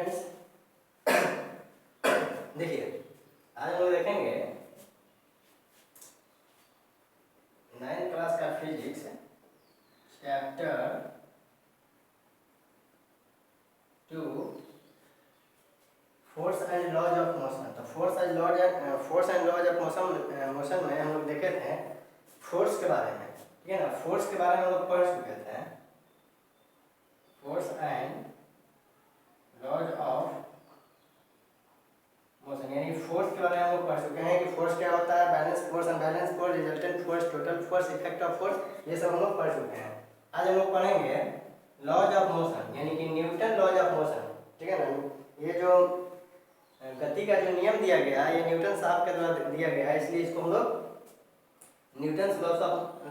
Friends, देखिए आज हम लोग देखेंगे 9th क्लास का physics chapter 2 force and laws of motion. तो force and laws of motion में हम लोग देखे थे फोर्स के बारे में, ठीक है ना। फोर्स के बारे में हम लोग पढ़ चुके थे, force and laws of motion, यानी फोर्स के बारे में हम लोग पढ़ चुके हैं कि फोर्स क्या होता है, balance force, unbalance force, resultant force, total force, effect of force, ये सब हम लोग पढ़ चुके हैं। आज हम लोग पढ़ेंगे लॉज ऑफ मोशन, यानी कि न्यूटन लॉज ऑफ मोशन, ठीक है ना। ये जो गति का जो नियम दिया गया है ये न्यूटन साहब के द्वारा दिया गया है, इसलिए इसको हम लोग न्यूटन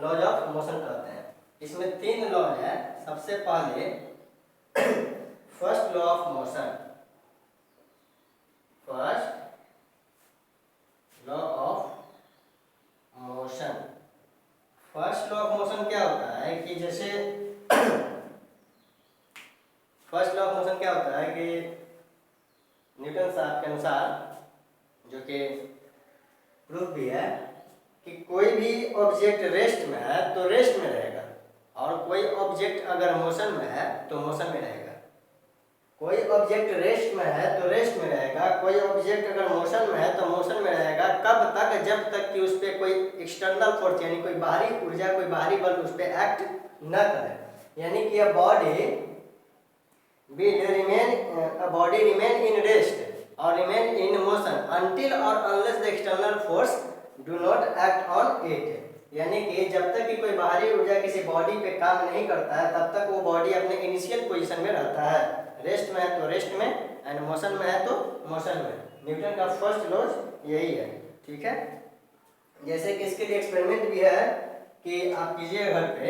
लॉज ऑफ मोशन कहते हैं। इसमें 3 लॉज है। सबसे पहले first law of motion, first law of motion. First law of motion क्या होता है कि जैसे फर्स्ट लॉ ऑफ मोशन क्या होता है कि न्यूटन साहब के अनुसार, जो कि प्रूफ भी है, कि कोई भी ऑब्जेक्ट रेस्ट में है तो रेस्ट में रहेगा, और कोई ऑब्जेक्ट अगर मोशन में है तो मोशन में रहेगा। कोई ऑब्जेक्ट रेस्ट में है तो रेस्ट में रहेगा, कोई ऑब्जेक्ट अगर मोशन में है तो मोशन में रहेगा। कब तक? जब तक कि उस पर कोई एक्सटर्नल फोर्स, यानी कोई बाहरी ऊर्जा, कोई बाहरी बल उस पर एक्ट न करे। यानी कि a body remain in rest or remain in motion until or unless the external force do not act on it। यानी कि जब तक कि कोई बाहरी ऊर्जा किसी बॉडी पे काम नहीं करता है तब तक वो बॉडी अपने इनिशियल पोजीशन में रहता है। रेस्ट में है तो रेस्ट में, एंड मोशन में है तो मोशन में। न्यूटन का फर्स्ट लॉज यही है, ठीक है। जैसे कि इसके लिए एक्सपेरिमेंट भी है कि आप कीजिए घर पे,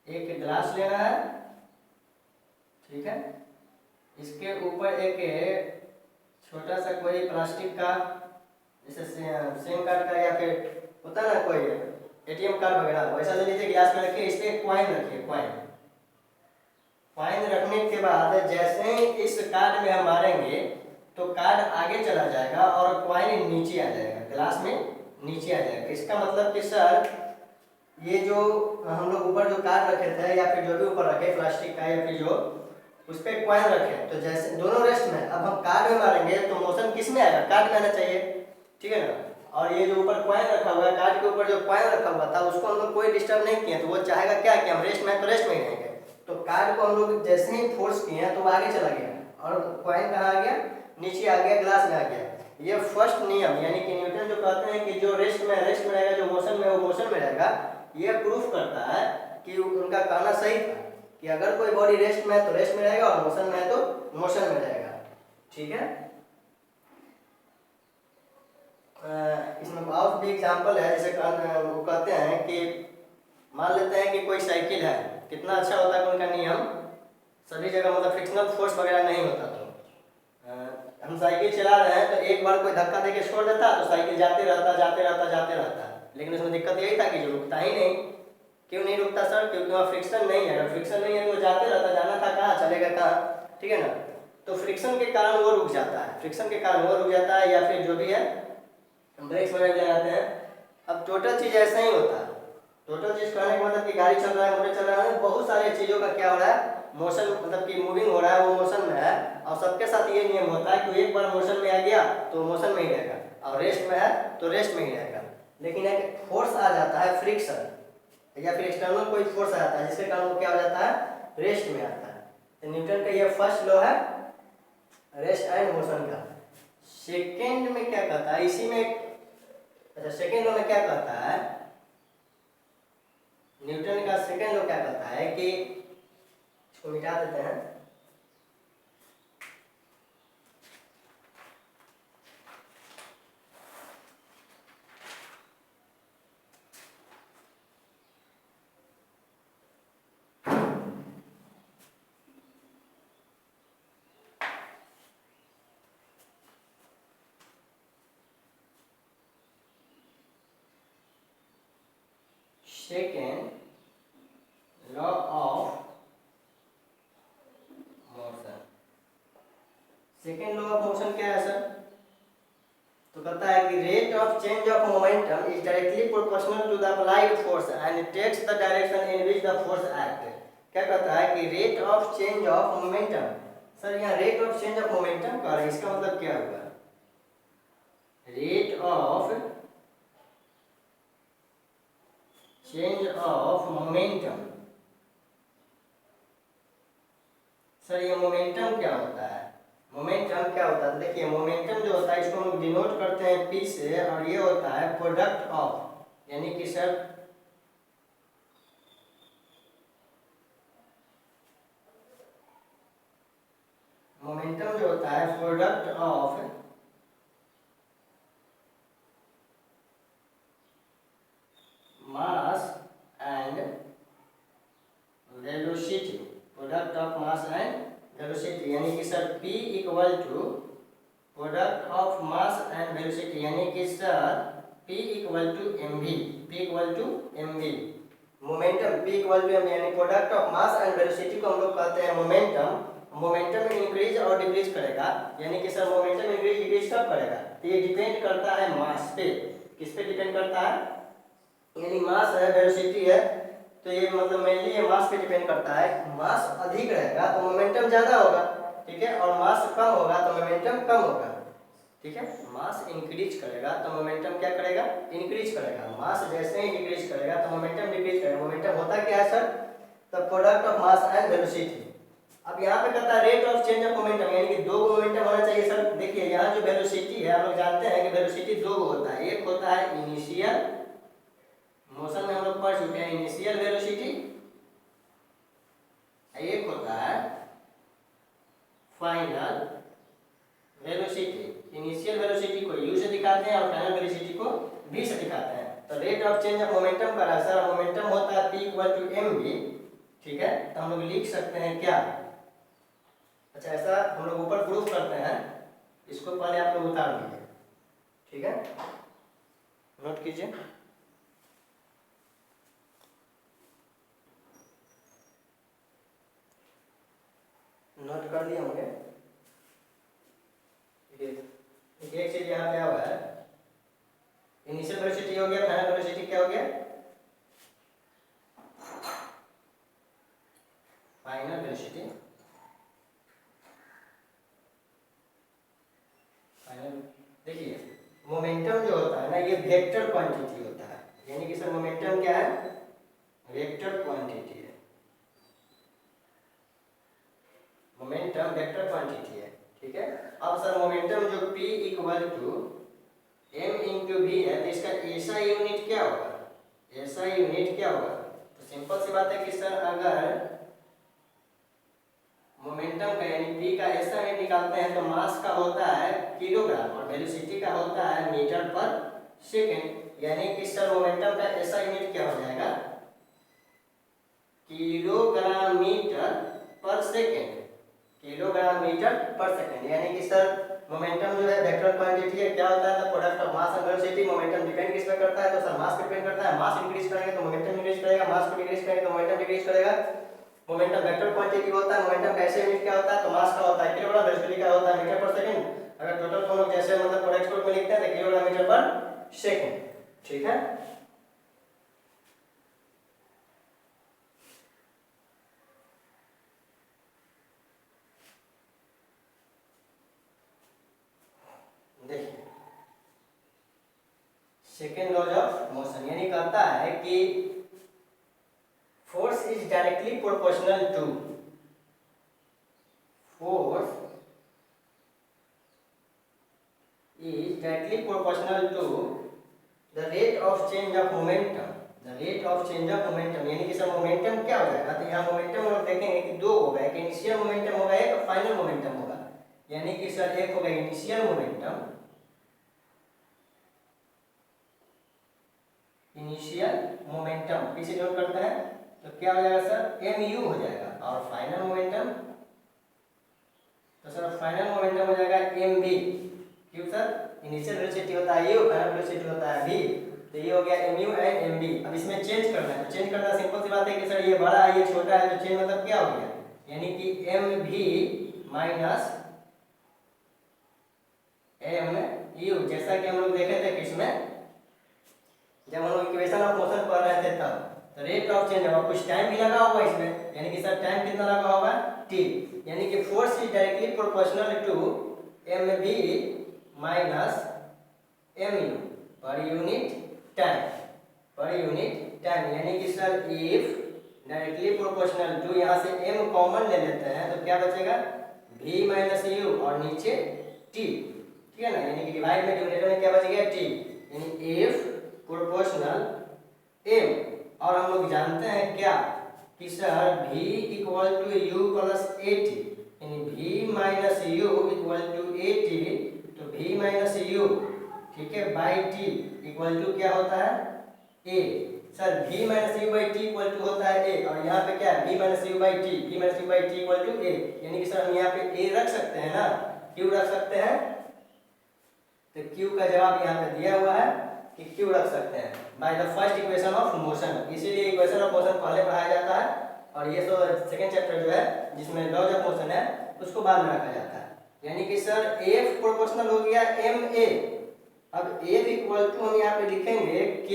एक गिलास लेना है, ठीक है। इसके ऊपर एक छोटा सा कोई प्लास्टिक का, जैसे सिम कार्ड का या फिर होता ना कोई एटीएम कार्ड वगैरह, वैसा ले लीजिए, गिलास में रखिए, इस पर एक कॉइन रखिए। कॉइन रखने के बाद जैसे ही इस कार्ड में हम मारेंगे तो कार्ड आगे चला जाएगा और कॉइन नीचे आ जाएगा, गिलास में नीचे आ जाएगा। इसका मतलब कि सर ये जो हम लोग ऊपर जो कार्ड रखे थे या फिर जो भी ऊपर रखे प्लास्टिक का या फिर जो उस पर कॉइन रखे, तो जैसे दोनों रेस्ट में, अब हम कार्ड में मारेंगे तो मोशन किस में आएगा? कार्ड में आना चाहिए, ठीक है ना। और ये जो ऊपर कॉइन रखा हुआ है, कार्ड के ऊपर जो कॉइन रखा हुआ था उसको हम लोग कोई डिस्टर्ब नहीं किए, तो वो चाहेगा क्या कि हम रेस्ट में है तो रेस्ट में ही रहेंगे। तो कार्ड को हम लोग जैसे ही फोर्स किए तो वो आगे चला गया और कॉइन कहाँ आ गया? नीचे आ गया, ग्लास में आ गया। ये फर्स्ट नियम, यानी कि न्यूटन जो कहते हैं कि जो रेस्ट में रहेगा, जो मोशन में वो मोशन में रहेगा, ये प्रूफ करता है कि उनका कहना सही था कि अगर कोई बॉडी रेस्ट में है तो रेस्ट में रहेगा और मोशन में है तो मोशन में रहेगा, ठीक है। इसमें और भी एग्जांपल है, जैसे वो कहते हैं कि मान लेते हैं कि कोई साइकिल है, कितना अच्छा होता है उनका नियम, सभी जगह मतलब फ्रिक्शनल फोर्स वगैरह नहीं होता। तो हम साइकिल चला रहे हैं तो एक बार कोई धक्का देके छोड़ देता तो साइकिल जाते रहता, लेकिन उसमें दिक्कत यही था कि जो रुकता ही नहीं। क्यों नहीं रुकता सर? क्योंकि वहाँ फ्रिक्शन नहीं है। अगर फ्रिक्शन नहीं है तो वो जाते रहता, जाना था कहाँ, चलेगा कहाँ, ठीक है ना। तो फ्रिक्शन के कारण वो रुक जाता है, या फिर जो भी है ब्रेक्स वगैरह लगाते हैं। अब टोटल चीज़ ऐसा ही होता है। टोटल चीज़ कहने का मतलब कि गाड़ी चल रहा है, मोटर चल रहा है, बहुत सारी चीज़ों का क्या हो रहा है, मोशन, मतलब कि मूविंग हो रहा है, वो मोशन में है। और सबके साथ ये नियम होता है कि एक बार मोशन में आ गया तो मोशन में ही रहेगा, और रेस्ट में है तो रेस्ट में ही रहेगा। लेकिन एक फोर्स आ जाता है, फ्रिक्शन या फिर एक्सटर्नल कोई फोर्स आ जाता है, जिसके कारण वो क्या हो जाता है, रेस्ट में आता है। तो न्यूटन का ये फर्स्ट लॉ है रेस्ट एंड मोशन का। सेकेंड में क्या कहता है, इसी में, अच्छा सेकेंड लॉ में क्या कहता है, न्यूटन का सेकेंड लॉ क्या कहता है कि, इसको मिटा देते हैं, second second law of motion क्या है सर? तो कहता है कि rate of change of momentum is directly proportional to the applied force and takes the direction in which the force act. क्या कहता है कि rate of change of momentum, sir यहाँ rate of change of momentum का है, इसका मतलब क्या होगा? Rate of change of momentum, sir ये मोमेंटम क्या होता है? मोमेंटम क्या होता है? देखिए मोमेंटम जो होता है इसको हम लोग डिनोट करते हैं पी से, और ये होता है प्रोडक्ट ऑफ, यानी कि सर मोमेंटम जो होता है product of mass and velocity, product of mass and velocity, यानी कि sir P equal to product of mass and velocity, यानी कि sir P equal to mv, P equal to mv, momentum P equal to mv, यानी product of mass and velocity को हम लोग कहते हैं मोमेंटम। मोमेंटम इंक्रीज और decrease करेगा, यानी कि सर मोमेंटम इंक्रीज डिक्रीज कब करेगा? तो ये डिपेंड करता है मास पे। किस पे डिपेंड करता है? यानी मास है, वेलोसिटी है, तो ये मतलब मेनली ये मास पे डिपेंड करता है। मास अधिक रहेगा तो मोमेंटम ज़्यादा होगा, ठीक है, और मास कम होगा तो मोमेंटम कम होगा, ठीक है। मास इंक्रीज करेगा तो मोमेंटम क्या करेगा? इंक्रीज करेगा। मास जैसे ही डिक्रीज करेगा तो मोमेंटम डिक्रीज करेगा। मोमेंटम होता क्या है sir? The product of mass and velocity. अब यहाँ पे कहता है rate of change of momentum, यानी कि दो मोमेंटम होना चाहिए सर। देखिए यहाँ जो वेलोसिटी है, हम लोग जानते हैं कि वेलोसिटी दो होता है, एक होता है इनिशियल मोशन में हम लोग पढ़ चुके हैं इनिशियल वेलोसिटी, एक होता है फाइनल वेलोसिटी। इनिशियल वेलोसिटी को u से दिखाते हैं और फाइनल वेलोसिटी को v से दिखाते हैं। तो rate of change of momentum का सर मोमेंटम होता है p इक्वल टू mv, ठीक है। तो हम लोग लिख सकते हैं क्या? अच्छा ऐसा हम लोग ऊपर प्रूफ करते हैं, इसको पहले आप लोग उतार लीजिए, ठीक है, नोट कीजिए। नोट कर लिए होंगे। एक चीज यहाँ क्या हुआ है, इनिशियल वेलोसिटी हो गया, फाइनल वेलोसिटी क्या हो गया? Final velocity, final. देखिए मोमेंटम जो होता है ना, ये वेक्टर क्वांटिटी होता है, यानी कि सर मोमेंटम क्या है? वेक्टर क्वांटिटी है। मोमेंटम वेक्टर क्वांटिटी है, ठीक है। अब सर मोमेंटम जो P equal to m into v है, तो इसका ऐसा यूनिट क्या होगा? ऐसा यूनिट क्या होगा? तो सिंपल सी बात है कि सर अगर मोमेंटम का यानी P का ऐसा यूनिट निकालते हैं तो मास का होता है किलोग्राम और वेलोसिटी का होता है मीटर पर सेकेंड, यानी कि सर मोमेंटम का ऐसा यूनिट क्या हो जाएगा? Kilogram metre per second, kilogram metre per second, यानी कि सर मोमेंटम जो है वेक्टर क्वांटिटी है। क्या होता है? Product of mass and velocity. Momentum depend किस पे करता है? तो सर मास पे डिपेंड करता है। मास इंक्रीज करेंगे तो मोमेंटम इंक्रीज करेगा, मास को डिक्रीज करेंगे तो मोमेंटम डिक्रीज करेगा। मोमेंटम वेक्टर क्वांटिटी होता है। मोमेंटम का ऐसे यूनिट क्या होता है? तो मास का होता है किलोग्राम, वेलोसिटी का होता है मीटर पर सेकंड। अगर टोटल को हम जैसे मतलब प्रोडक्ट में लिखते हैं तो किलोग्राम मीटर पर सेकंड, ठीक है। देखिए सेकेंड लॉ ऑफ मोशन, यानी कहता है कि force is directly proportional to, force is directly proportional to the rate of change of momentum, the rate of change of momentum, यानी कि सर मोमेंटम क्या हो जाएगा? तो यहाँ मोमेंटम हम लोग देखेंगे कि दो होगा, एक इनिशियल मोमेंटम होगा, एक फाइनल मोमेंटम होगा। यानी कि सर एक होगा initial momentum, initial momentum P से नोट करते हैं तो क्या हो जाएगा सर? mu हो जाएगा। और फाइनल मोमेंटम, तो सर फाइनल मोमेंटम हो जाएगा mv। क्यों सर? इनिशियल वेलोसिटी होता है u, फाइनल वेलोसिटी होता है v, तो ये हो गया mu एंड mv। अब इसमें चेंज करना है, तो चेंज करना सिंपल सी बात है कि सर ये बड़ा है ये छोटा है, तो चेंज मतलब क्या हो गया? यानी कि mv माइनस एम यू, जैसा कि हम लोग देखे थे किसमें, जब हम लोग इक्वेशन ऑफ मोशन पढ़ रहे थे तब। तो रेट ऑफ चेंज होगा, कुछ टाइम भी लगा होगा इसमें, यानी कि सर टाइम कितना लगा होगा, टी, यानी कि force is directly proportional to m v minus m u per unit time, per unit time, यानी कि sir if directly proportional to, यहाँ से m कॉमन ले लेते हैं तो क्या बचेगा, v माइनस यू और नीचे t, ठीक है ना, यानी कि डिवाइड में डिनोमिनेटर में क्या बच गया t, यानी if प्रोपोर्शनल m, और हम लोग जानते हैं क्या कि sir v equal to u plus at, यानी v minus u equal to at, तो v माइनस यू, ठीक है, बाई t इक्वल टू क्या होता है a, sir v minus u by t equal to होता है a, और यहाँ पे क्या है v minus u by t, v minus u by t equal to a, यानी कि सर हम यहाँ पे a रख सकते हैं ना, q रख सकते हैं, तो q का जवाब यहाँ पे दिया हुआ है कि q रख सकते हैं by the first equation of motion, इसीलिए इक्वेशन ऑफ मोशन पहले पढ़ाया जाता है, और ये तो सेकेंड चैप्टर जो है जिसमें लॉज ऑफ मोशन है उसको बाद में रखा जाता है, यानी कि सर f प्रोपोर्शनल हो गया ma, अब f इक्वल टू हम यहाँ पे लिखेंगे k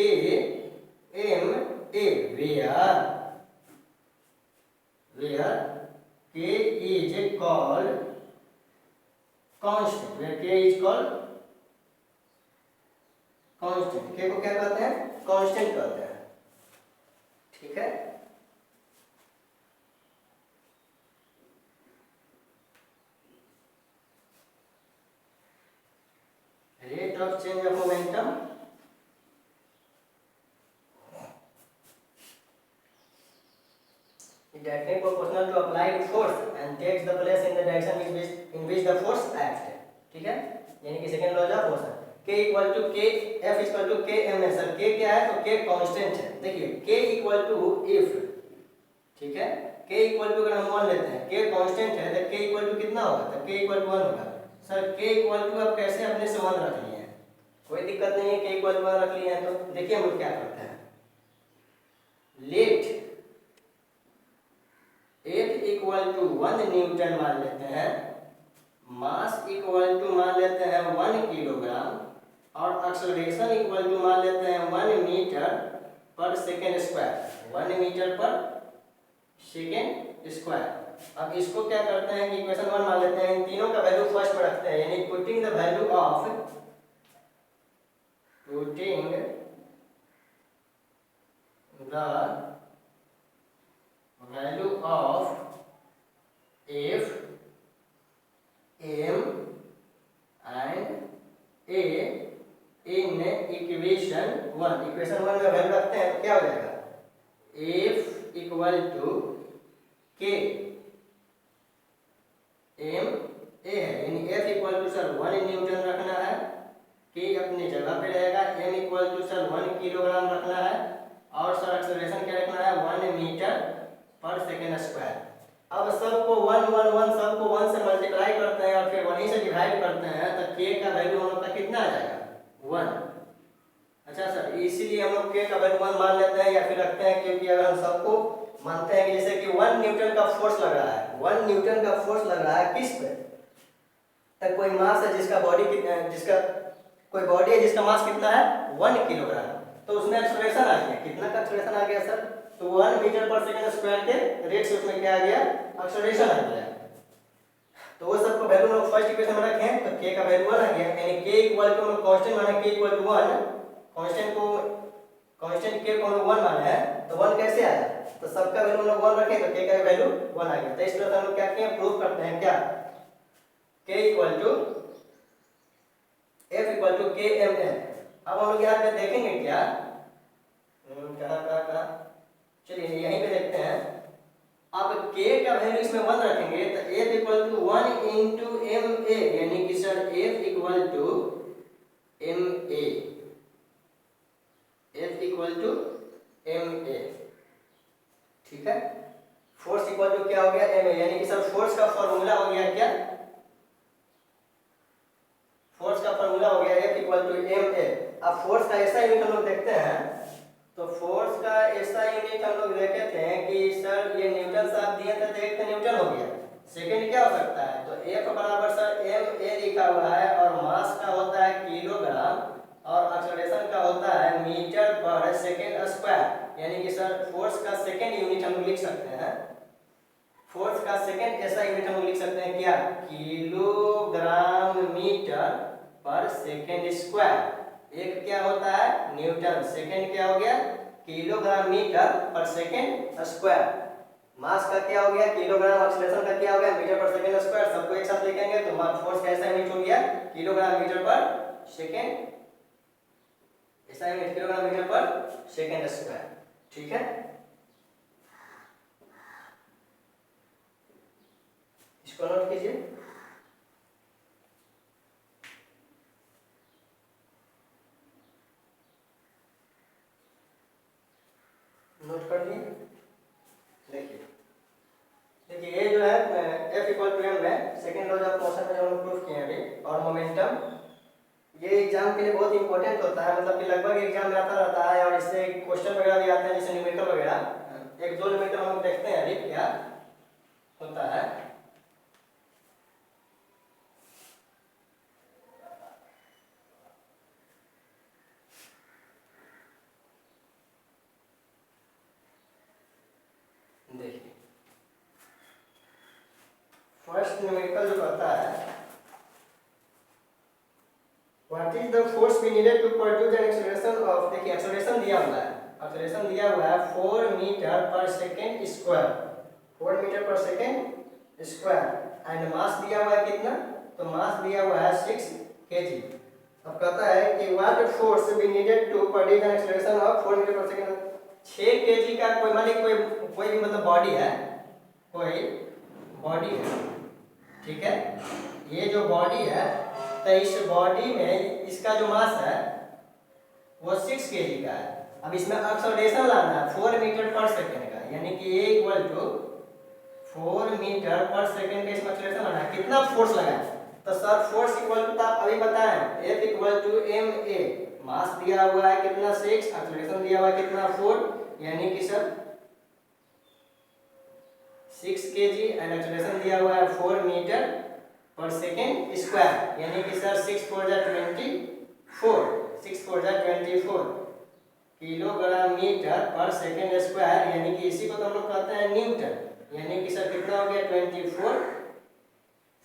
m a, where k is called constant, where k is called constant, k को क्या कहते हैं, कांस्टेंट कहते हैं, ठीक है। Rate of change of momentum, directly proportional to applied force and takes the place in the direction in which the force acts, ठीक है, यानी कि second laws of motion, k equal to k, f equal to k m है, sir k क्या है, तो k constant है, देखिए k इक्वल टू इफ, ठीक है, k इक्वल टू अगर हम 1 लेते हैं, k कांस्टेंट है तो k इक्वल टू कितना होगा, तो k इक्वल टू 1 होगा, सर k इक्वल टू आप कैसे अपने से 1 रख लिए हैं, कोई दिक्कत नहीं है, k इक्वल टू 1 रख लिए हैं, तो देखिए हम लोग क्या करते हैं, let F equal to 1 newton मान लेते हैं, मास इक्वल टू मान लेते हैं 1 किलोग्राम, और एक्सेलरेशन इक्वल टू मान लेते हैं 1 metre per second square, 1 metre per second square. अब इसको क्या करते हैं कि इक्वेशन 1 मान लेते हैं, इन तीनों का वैल्यू फर्स्ट में रखते हैं, यानी putting the value of, putting the value of f, m and a in equation 1, equation 1 में वैल्यू रखते हैं तो क्या हो जाएगा, f equal to k m a है, यानी f equal to sir 1 newton रखना है, k अपनी जगह पे रहेगा, m equal to sir 1 kilogram रखना है, और सर एक्सेलरेशन क्या रखना है 1 मीटर पर सेकेंड स्क्वायर। अब सबको 1 1 1 सबको 1 से मल्टीप्लाई करते हैं और फिर 1 से डिवाइड करते हैं, तो k का वैल्यू हम लोग का कितना आ जाएगा 1। अच्छा सर, इसीलिए हम लोग k का वैल्यू 1 मान लेते हैं या फिर रखते हैं, क्योंकि अगर हम सबको मानते हैं कि जैसे कि 1 न्यूटन का फोर्स लग रहा है, 1 न्यूटन का फोर्स लग रहा है किस पे, तक कोई मास है जिसका बॉडी जिसका कोई बॉडी है जिसका मास कितना है 1 किलोग्राम, तो उसमें एक्सेलरेशन आ गया, कितना का एक्सेलरेशन आ गया सर, तो 1 मीटर पर सेकंड स्क्वायर के रेट से उसमें क्या आ गया, एक्सेलरेशन आ गया, तो वो सबको वैल्यू हम फर्स्ट इक्वेशन में रखें तो k का वैल्यू 1 आ गया, यानी k इक्वल टू हम कांस्टेंट माने k equal to 1, constant k को हम लोग 1 माने हैं, तो 1 कैसे आया, तो सबका वैल्यू हम लोग 1 रखें तो k का वैल्यू 1 आ गया, तो इस तरह से हम लोग क्या किए, प्रूव करते हैं क्या, k equal to f equal to k m n। अब हम लोग यहाँ पे देखेंगे क्या, कहाँ चलिए यहीं पे देखते हैं, अब k का वैल्यू इसमें 1 रखेंगे तो f equal to 1 into m a, यानी कि sir f equal to M a, f equal to M a, ठीक है, फोर्स इक्वल टू क्या हो गया एम ए, यानी कि सर फोर्स का फॉर्मूला हो गया क्या, फोर्स का फॉर्मूला हो गया f equal to M a. अब फोर्स का ऐसा यूनिट हम लोग देखते हैं, तो फोर्स का ऐसा यूनिट हम लोग देखे थे कि सर ये न्यूटन से आप दिए थे तो एक तो न्यूटन हो गया, सेकेंड क्या हो सकता है, तो F बराबर सर एम ए लिखा हुआ है और मास का होता है किलोग्राम और एक्सेलरेशन का होता है मीटर पर सेकेंड स्क्वायर, यानी कि सर फोर्स का सेकेंड यूनिट हम लिख सकते हैं, फोर्स का सेकेंड ऐसा यूनिट हम लिख सकते हैं क्या, kilogram metre per second square. एक क्या होता है न्यूटन, सेकेंड क्या हो गया kilogram metre per second square. मास का क्या हो गया किलोग्राम, एक्सेलरेशन का क्या हो गया मीटर पर सेकेंड स्क्वायर। सबको एक साथ लिखेंगे तो फोर्स का ऐसा यूनिट हो गया किलोग्राम मीटर पर सेकेंड, ऐसा unit kilogram metre per second square. ठीक है, इसको नोट कीजिए। नोट कर लिए, देखिए देखिए ये जो है F इक्वल टू एम में सेकेंड लॉ ऑफ मोशन में जो हम प्रूफ किए अभी, और मोमेंटम ये एग्जाम के लिए बहुत इंपॉर्टेंट होता है, मतलब कि लगभग एग्जाम में आता रहता है और इससे क्वेश्चन वगैरह भी आते हैं जैसे न्यूमेरिकल वगैरह। एक दो न्यूमेरिकल हम देखते हैं अभी क्या होता है। देखिए फर्स्ट न्यूमेरिकल जो कहता है what is the force we needed to produce an acceleration of, देखिए एक्सेलरेशन दिया हुआ है, एक्सेलरेशन दिया हुआ है 4 metre per second square, 4 metre per second square and mass दिया हुआ है कितना, तो मास दिया हुआ है 6 kg। अब कहता है कि what force we needed to produce an acceleration of 4 metre per second, 6 kg का कोई मान लीजिए कोई भी मतलब बॉडी है, कोई बॉडी है, ठीक है, ये जो बॉडी है तो इस बॉडी में इसका जो मास है वो 6 kg का है। अब इसमें एक्सेलरेशन लाना है 4 मीटर पर सेकेंड का, यानी कि A equal to 4 metre per second का इसमें एक्सेलरेशन लाना है, कितना फोर्स लगा है, तो सर फोर्स इक्वल टू आप अभी बताएं F equal to M A, mass दिया हुआ है कितना 6, एक्सेलरेशन दिया हुआ है कितना 4, यानी कि सर 6 kg एंड एक्सेलरेशन दिया हुआ है 4 मीटर पर सेकेंड स्क्वायर, यानी कि सर 6 4 जा 24, 6 4 जा 24 kilogram metre per second square, यानी कि इसी को तो हम लोग कहते हैं न्यूटन, यानी कि सर कितना हो गया 24।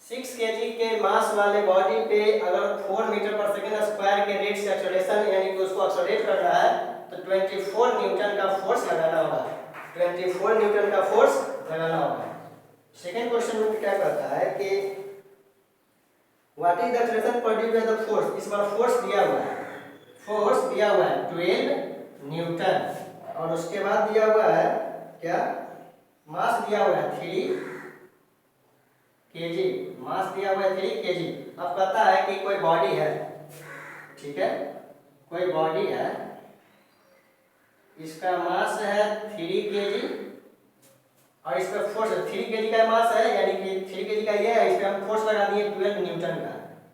6 kg के मास वाले बॉडी पे अगर 4 मीटर पर सेकेंड स्क्वायर के रेट से एक्सेलरेशन यानी कि उसको एक्सेलरेट कर रहा है तो 24 न्यूटन का फोर्स लगाना होगा, 24 न्यूटन का फोर्स लगाना होगा। सेकेंड क्वेश्चन में क्या कहता है कि what is the acceleration produced by the force, इस बार फोर्स दिया हुआ है, फोर्स दिया हुआ है 12 न्यूटन और उसके बाद दिया हुआ है क्या, मास दिया हुआ है 3 kg, मास दिया हुआ है 3 kg। अब कहता है कि कोई बॉडी है, ठीक है, कोई बॉडी है, इसका मास है 3 kg और इस पर फोर्स 3 kg का मास है, यानी कि 3 kg का ये है, इस पे हम फोर्स लगा दिए 12 न्यूटन का,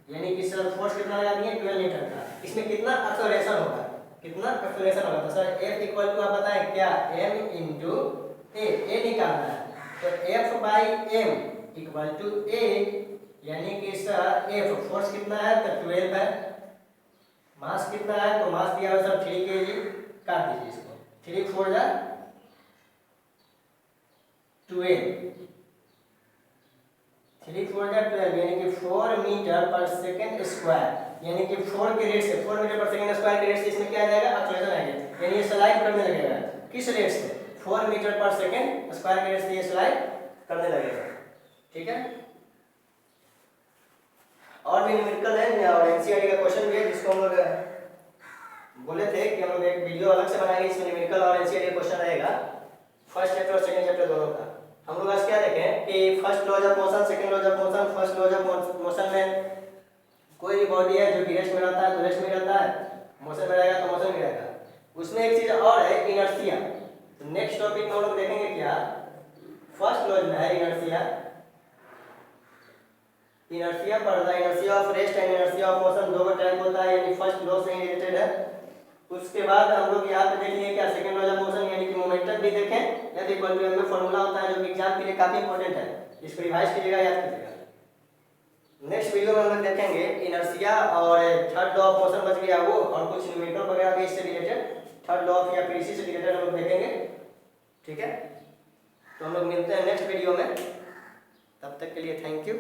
यानी कि सर फोर्स कितना लगा दिए 12 न्यूटन का। इसमें कितना एक्सेलरेशन होगा, कितना एक्सेलरेशन होगा, तो सर F इक्वल टू आप बताएं क्या m इंटू ए निकालना है, तो F by m equal to a, यानी कि सर F फोर्स कितना है तो 12 है, मास कितना है तो मास दिया हुआ सर 3 kg, काट दीजिए इसको, 3 4 जा 12, 3 4 जा 12, यानी कि 4 मीटर पर सेकेंड स्क्वायर, यानी कि 4 के रेट से 4 मीटर पर सेकेंड स्क्वायर के रेट से इसमें क्या आ जाएगा एक्सेलरेशन आएगा, यानी ये स्लाइड करने लगेगा, किस रेट से 4 मीटर पर सेकेंड स्क्वायर के रेट से ये स्लाइड करने लगेगा। ठीक है, और भी न्यूमेरिकल है और एनसीईआरटी का क्वेश्चन भी है जिसको हम लोग बोले थे कि हम लोग एक वीडियो अलग से बनाएंगे, इसमें न्यूमेरिकल और एनसीईआरटी का क्वेश्चन रहेगा फर्स्ट चैप्टर और सेकंड चैप्टर दोनों का। हम लोग आज क्या देखें कि first law of motion, second law of motion. First law of motion में कोई भी बॉडी है जो कि रेस्ट में रहता है तो रेस्ट में रहता है, मोशन में रहेगा तो मोशन में रहेगा। उसमें एक चीज और है इनर्शिया, तो नेक्स्ट टॉपिक में हम लोग देखेंगे क्या, फर्स्ट लॉ में है इनर्शिया, इनर्शिया पढ़ना, inertia of rest and inertia of motion, दो टाइप होता है, यानी फर्स्ट लॉ से ही रिलेटेड है। उसके बाद हम लोग यहाँ पे देख लिए क्या सेकंड लॉ ऑफ मोशन यानी कि मोमेंटम भी देखें। या इक्वल टू m में फॉर्मूला होता है जो कि एग्जाम के लिए काफी इंपॉर्टेंट है, इसको रिवाइज कीजिएगा, याद कीजिएगा। नेक्स्ट वीडियो में हम लोग देखेंगे इनर्शिया और थर्ड लॉ ऑफ मोशन बच गया वो, और कुछ न्यूमेरिकल वगैरह भी इससे रिलेटेड थर्ड लॉ ऑफ या फिर इसी से रिलेटेड हम लोग देखेंगे। ठीक है, तो हम लोग मिलते हैं नेक्स्ट वीडियो में, तब तक के लिए थैंक यू।